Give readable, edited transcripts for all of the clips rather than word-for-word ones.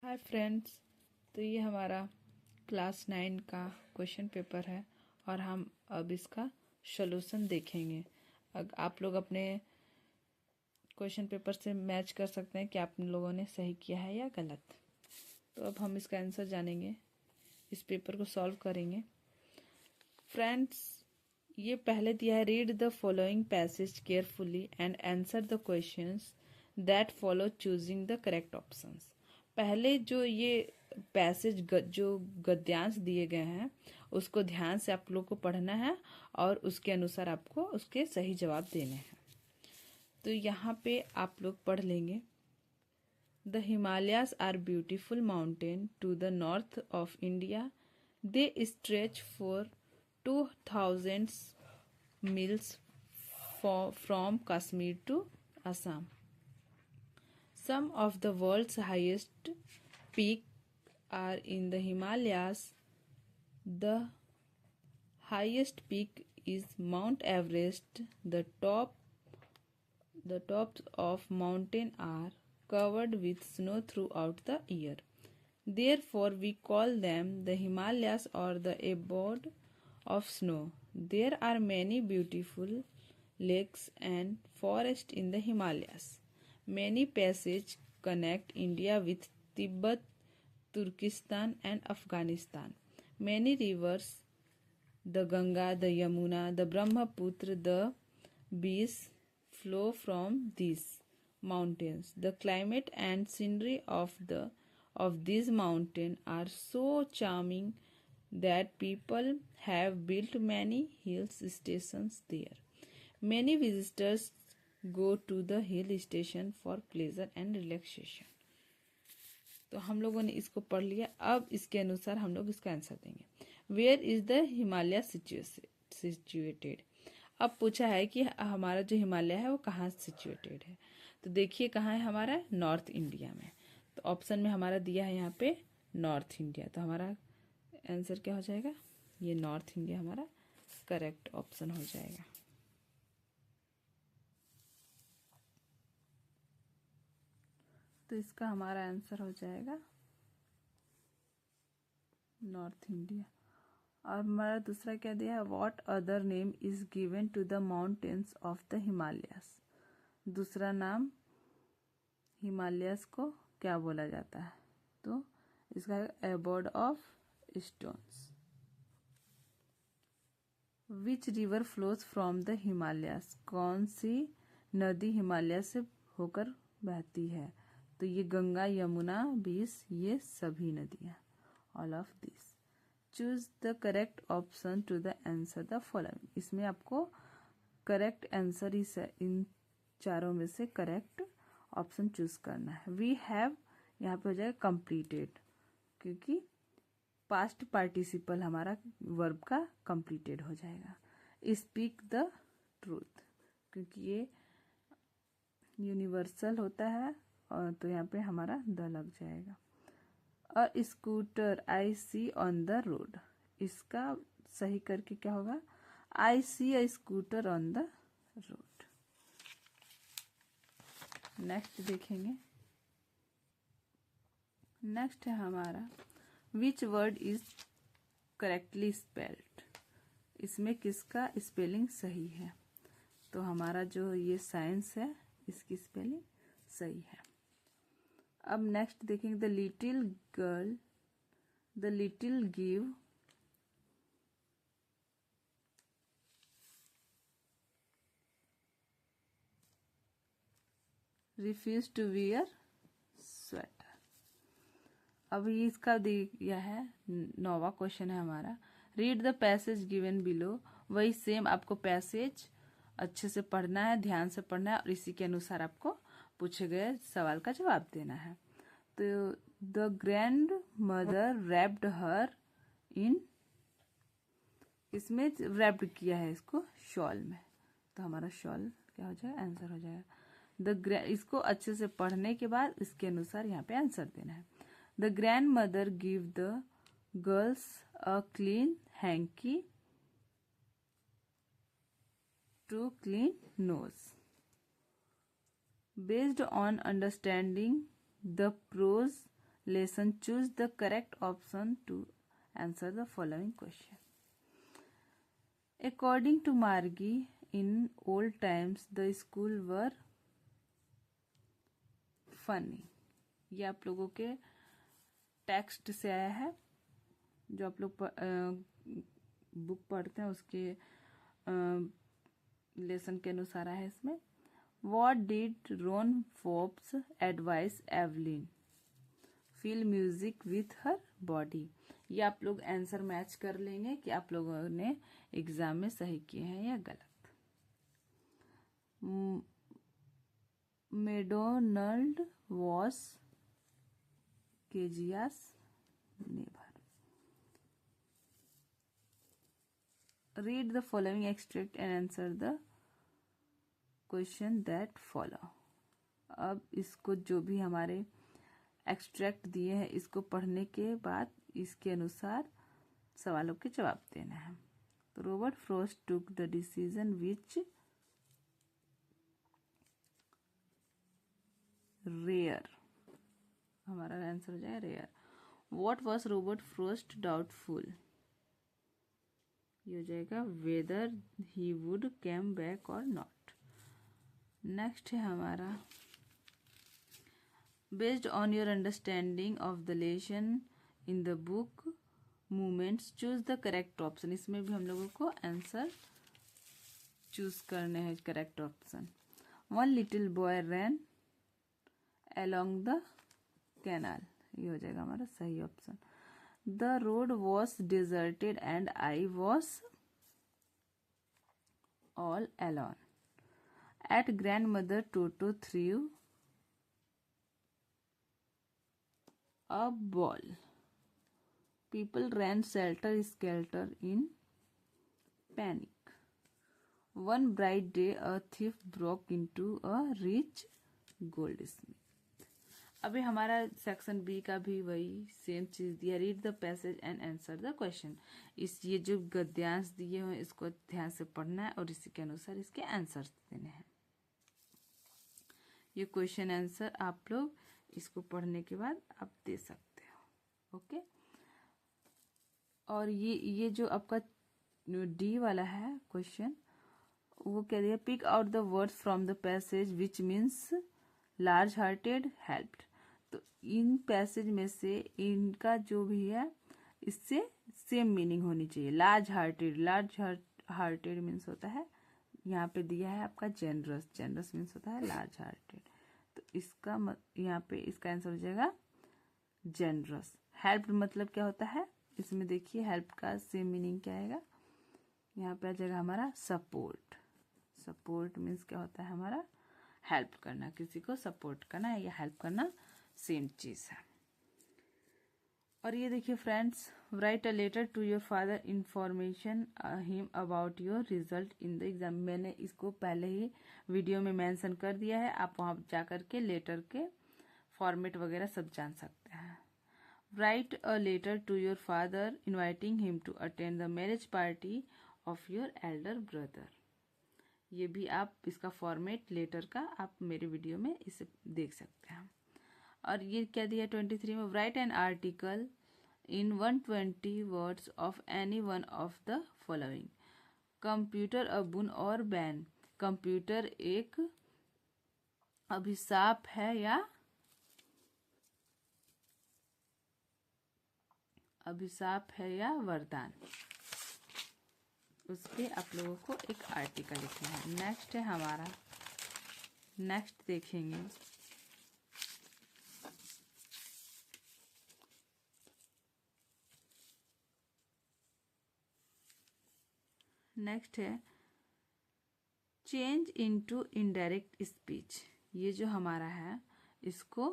Hi friends. तो ये हमारा क्लास 9 का क्वेश्चन पेपर है और हम अब इसका सॉल्यूशन देखेंगे। आप लोग अपने क्वेश्चन पेपर से मैच कर सकते हैं कि आप लोगों ने सही किया है या गलत। तो अब हम इसका आंसर जानेंगे, इस पेपर को सॉल्व करेंगे। फ्रेंड्स, ये पहले दिया है, read the following passage carefully and answer the questions that follow choosing the correct options. पहले जो ये पैसेज जो गद्यांश दिए गए हैं उसको ध्यान से आप लोग को पढ़ना है और उसके अनुसार आपको उसके सही जवाब देने हैं। तो यहाँ पे आप लोग पढ़ लेंगे। The Himalayas are beautiful mountain to the north of India. They stretch for 2000 miles from Kashmir to Assam. Some of the world's highest peaks are in the Himalayas. The highest peak is Mount Everest. The tops of mountain are covered with snow throughout the year. Therefore, we call them the Himalayas or the abode of snow. There are many beautiful lakes and forests in the Himalayas. Many passages connect India with Tibet, Turkestan, and Afghanistan. Many rivers, the Ganga, the Yamuna, the Brahmaputra, the Beas, flow from these mountains. The climate and scenery of these mountains are so charming that people have built many hill stations there. Many visitors go to the hill station for pleasure and relaxation. तो हम लोगों ने इसको पढ़ लिया। अब इसके अनुसार हम लोग इसका आंसर देंगे। Where is the Himalaya situated. अब पूछा है कि हमारा जो हिमालय है वो कहाँ सिचुएटेड है। तो देखिए कहाँ है हमारा, नॉर्थ इंडिया में। तो ऑप्शन में हमारा दिया है यहाँ पे नॉर्थ इंडिया। तो हमारा आंसर क्या हो जाएगा, ये नॉर्थ इंडिया हमारा करेक्ट ऑप्शन हो जाएगा। तो इसका हमारा आंसर हो जाएगा नॉर्थ इंडिया। और हमारा दूसरा क्या दिया है, what other name is given to the mountains of the Himalayas. दूसरा नाम हिमालयस को क्या बोला जाता है, तो इसका abode of stones. Which river flows from the Himalayas. कौन सी नदी हिमालय से होकर बहती है, तो ये गंगा, यमुना, बीस, ये सभी नदियाँ, all of this. Choose the correct option to the answer the following. इसमें आपको करेक्ट आंसर इन चारों में से करेक्ट ऑप्शन चूज करना है। वी हैव यहाँ पे हो जाएगा कंप्लीटेड, क्योंकि पास्ट पार्टिसिपल हमारा वर्ब का कंप्लीटेड हो जाएगा। स्पीक द ट्रूथ, क्योंकि ये यूनिवर्सल होता है और तो यहाँ पे हमारा द लग जाएगा। A scooter I see on the road. इसका सही करके क्या होगा, I see a scooter on the road. Next देखेंगे। नेक्स्ट है हमारा which word is correctly spelled. इसमें किसका स्पेलिंग सही है, तो हमारा जो ये साइंस है इसकी स्पेलिंग सही है। अब नेक्स्ट देखेंगे, the little girl, the little give refuse to wear sweater. अब ये इसका दिया है, 9वां क्वेश्चन है हमारा। Read the passage given below. वही सेम आपको पैसेज अच्छे से पढ़ना है, ध्यान से पढ़ना है और इसी के अनुसार आपको पूछे गए सवाल का जवाब देना है। तो द ग्रैंड मदर रैप्ड हर इन, इसमें रैप्ड किया है इसको शॉल में, तो हमारा शॉल क्या हो जाएगा, आंसर हो जाएगा। इसको अच्छे से पढ़ने के बाद इसके अनुसार यहाँ पे आंसर देना है। The grandmother give the girls a clean hanky to clean nose. Based on understanding the prose lesson, choose the correct option to answer the following question. According to Margie, in old times the school were funny. ये आप लोगों के text से आया है, जो आप लोग बुक पढ़ते हैं उसके लेसन के अनुसार है इसमें. What did Ron Forbes advise Evelyn? Feel music with her body. ये आप लोग आंसर मैच कर लेंगे कि आप लोगों ने एग्जाम में सही किए हैं या गलत. McDonald was Kejia's neighbor. Read the following extract and answer the question that follow. अब इसको जो भी हमारे एक्सट्रैक्ट दिए हैं इसको पढ़ने के बाद इसके अनुसार सवालों के जवाब देना है. तो Robert Frost took the decision which rare, हमारा आंसर हो जाएगा rare. What was Robert Frost doubtful, ये हो जाएगा whether he would come back और नॉट. नेक्स्ट है हमारा based on your understanding of the lesson in the book movements choose the correct option. इसमें भी हम लोगों को आंसर चूज करने हैं correct option. One little boy ran along the canal, ये हो जाएगा हमारा सही option. The road was deserted and I was all alone. At grandmother Toto threw a ball. People ran skelter in panic. One bright day, a thief broke into a rich goldsmith. अभी हमारा section B का भी वही same चीज दिया. Read the passage and answer the question. ये जो गद्यांश दिए हुए इसको ध्यान से पढ़ना है और इसी के अनुसार इसके आंसर देने हैं. ये क्वेश्चन आंसर आप लोग इसको पढ़ने के बाद आप दे सकते हो. ओके. और ये जो आपका डी वाला है क्वेश्चन, वो कह दिया pick out the words from the passage which means large hearted helped. तो इन पैसेज में से इनका जो भी है इससे सेम मीनिंग होनी चाहिए. लार्ज हार्टेड मीन्स होता है, यहाँ पे दिया है आपका जेनरस मीन्स होता है लार्ज हार्टेड. तो इसका यहाँ पे इसका आंसर हो जाएगा जेनरस. हेल्प मतलब क्या होता है, इसमें देखिए हेल्प का सेम मीनिंग क्या आएगा. यहाँ पे आ जाएगा हमारा सपोर्ट. सपोर्ट मीन्स क्या होता है हमारा हेल्प करना, किसी को सपोर्ट करना या हेल्प करना सेम चीज है. और ये देखिए friends, write a letter to your father information him about your result in the exam. मैंने इसको पहले ही वीडियो में मेंशन कर दिया है, आप वहां जाकर के लेटर के फॉर्मेट वगैरह सब जान सकते हैं. Write a letter to your father inviting him to attend the marriage party of your elder brother. ये भी आप इसका फॉर्मेट लेटर का आप मेरे वीडियो में इसे देख सकते हैं. और ये क्या दिया 23 में, write an article in 120 words of any one of the following. Computer a boon और बैन. कंप्यूटर एक अभिशाप है या वरदान, उस पे आप लोगों को एक आर्टिकल लिखना है. नेक्स्ट है हमारा, नेक्स्ट देखेंगे नेक्स्ट है चेंज इनटू इनडायरेक्ट स्पीच. ये जो हमारा है इसको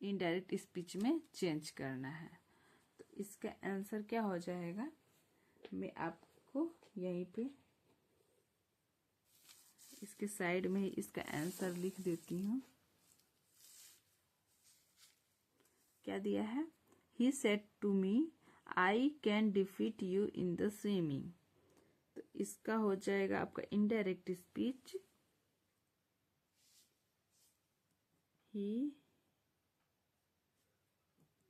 इनडायरेक्ट स्पीच में चेंज करना है. तो इसका आंसर क्या हो जाएगा, मैं आपको यहीं पे इसके साइड में ही इसका आंसर लिख देती हूँ. क्या दिया है, he said to me I can defeat you in the swimming. तो इसका हो जाएगा आपका indirect speech, he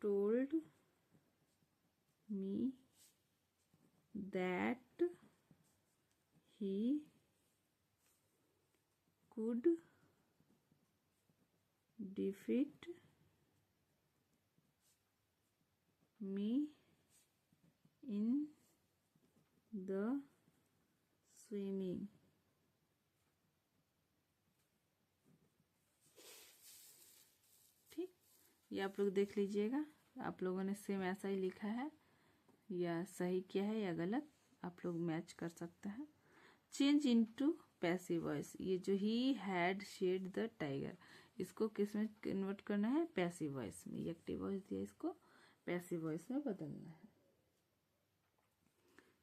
told me that he could defeat me in the swimming. ठीक, ये आप लोग देख लीजिएगा, आप लोगों ने सेम ऐसा ही लिखा है, या सही किया है या गलत, आप लोग मैच कर सकते हैं। चेंज इनटू पैसिव वॉइस, ये जो he had shed the tiger, इसको किस में कन्वर्ट करना है? पैसिव वॉइस में। ये एक्टिव वॉइस दिया, इसको पैसिव वॉइस में बदलना है।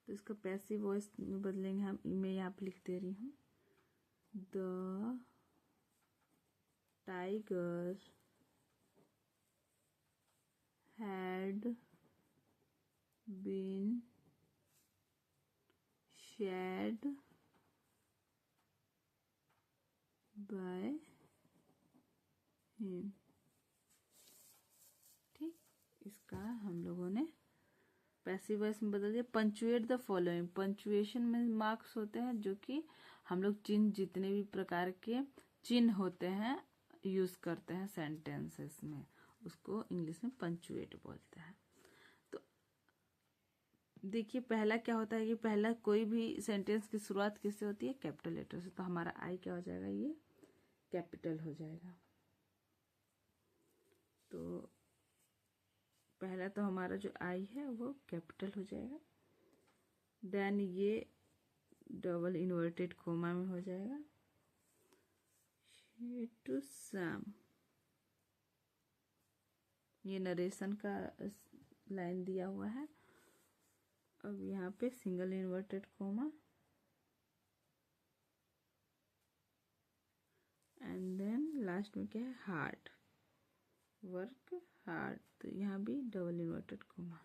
तो इसका पैसिव वॉइस में बदलेंगे हम। मैं यहाँ पे लिख दे रही हूँ, the tiger had been shed by him. ठीक, इसका हम लोगों ने पैसिव वॉइस में बदल दिया। पंचुएट द फॉलोइंग, पंचुएशन में मार्क्स होते हैं जो कि हम लोग चिन्ह, जितने भी प्रकार के चिन्ह होते हैं यूज करते हैं सेंटेंसेस में, उसको इंग्लिश में पंचुएट बोलते हैं। तो देखिए पहला क्या होता है कि पहला कोई भी सेंटेंस की शुरुआत किससे होती है? कैपिटल लेटर से। तो हमारा आई क्या हो जाएगा? ये कैपिटल हो जाएगा। तो पहला तो हमारा जो आई है वो कैपिटल हो जाएगा। देन ये डबल इन्वर्टेड कोमा में हो जाएगा, टू सम। ये नरेशन का लाइन दिया हुआ है। अब यहाँ पे single inverted comma and then last में क्या है? Hard work hard. तो यहाँ भी डबल इन्वर्टेड कोमा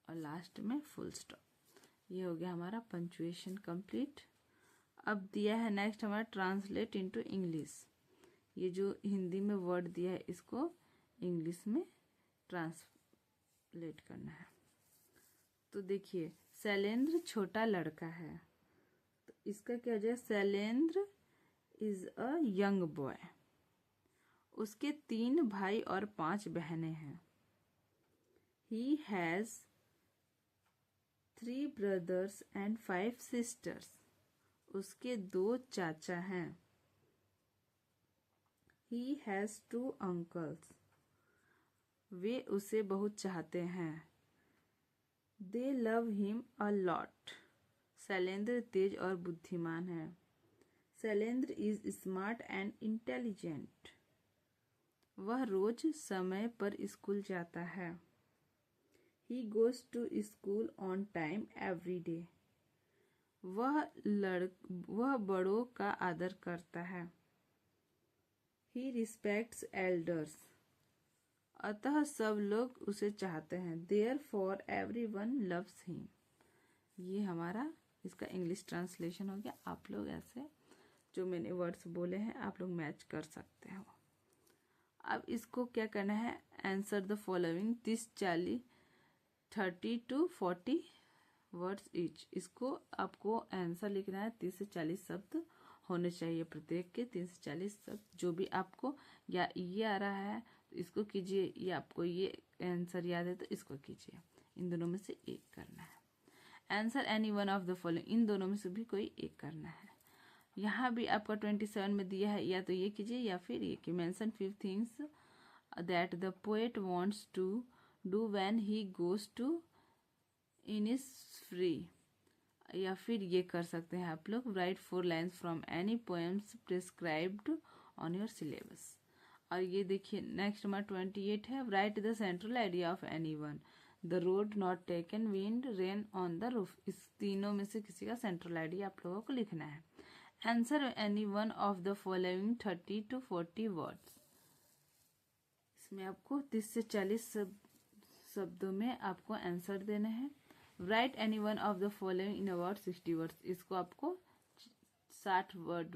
और लास्ट में फुल स्टॉप। ये हो गया हमारा पंचुएशन कंप्लीट। अब दिया है नेक्स्ट हमारा ट्रांसलेट इनटू इंग्लिश। ये जो हिंदी में वर्ड दिया है इसको इंग्लिश में ट्रांसलेट करना है। तो देखिए शैलेंद्र छोटा लड़का है, तो इसका क्या हो जाए? Shailendra is a young boy. उसके 3 भाई और 5 बहनें हैं। He has 3 brothers and 5 sisters. उसके 2 चाचा हैं। He has 2 uncles. वे उसे बहुत चाहते हैं। They love him a lot. Shailendra तेज और बुद्धिमान है। Shailendra is smart and intelligent. वह रोज समय पर स्कूल जाता है। He goes to school on time every day. वह बड़ों का आदर करता है। He respects elders. अतः सब लोग उसे चाहते हैं। Therefore everyone loves him. ये हमारा इसका इंग्लिश ट्रांसलेशन हो गया। आप लोग ऐसे जो मैंने वर्ड्स बोले हैं आप लोग मैच कर सकते हो। अब इसको क्या करना है? Answer the following 30 to 40 words each. इसको आपको आंसर लिखना है। 30 से 40 शब्द होने चाहिए प्रत्येक के। 30 से 40 शब्द जो भी आपको या ये आ रहा है तो इसको कीजिए, या आपको ये आंसर याद है तो इसको कीजिए। इन दोनों में से एक करना है। Answer any one of the following, इन दोनों में से भी कोई एक करना है। यहाँ भी आपका 27 में दिया है, या तो ये कीजिए या फिर ये कि mention 5 things that the poet wants to do when he goes to Innisfree. या फिर ये कर सकते हैं आप लोग, write 4 lines from any poems prescribed on your syllabus. और ये देखिए नेक्स्ट हमारा 28 है, write the central idea of any one. The road not taken, wind, rain on the roof. इस तीनों में से किसी का सेंट्रल आइडिया आप लोगों को लिखना है। Answer any one of the following 30 to 40 words. इसमें आपको 30 से 40 शब्दों में आपको आंसर देने हैं। Right any one of the following in about 60 words. इसको आपको 60 वर्ड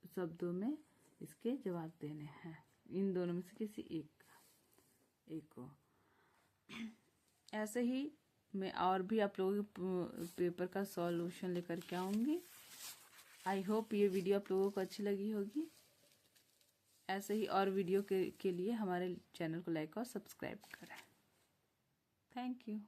शब्दों में इसके जवाब देने हैं, इन दोनों में से किसी एक का। इको। ऐसे ही मैं और भी आप लोगों के पेपर का सॉल्यूशन लेकर के आऊँगी। आई होप ये वीडियो आप लोगों को अच्छी लगी होगी। ऐसे ही और वीडियो के लिए हमारे चैनल को लाइक और सब्सक्राइब करें। Thank you.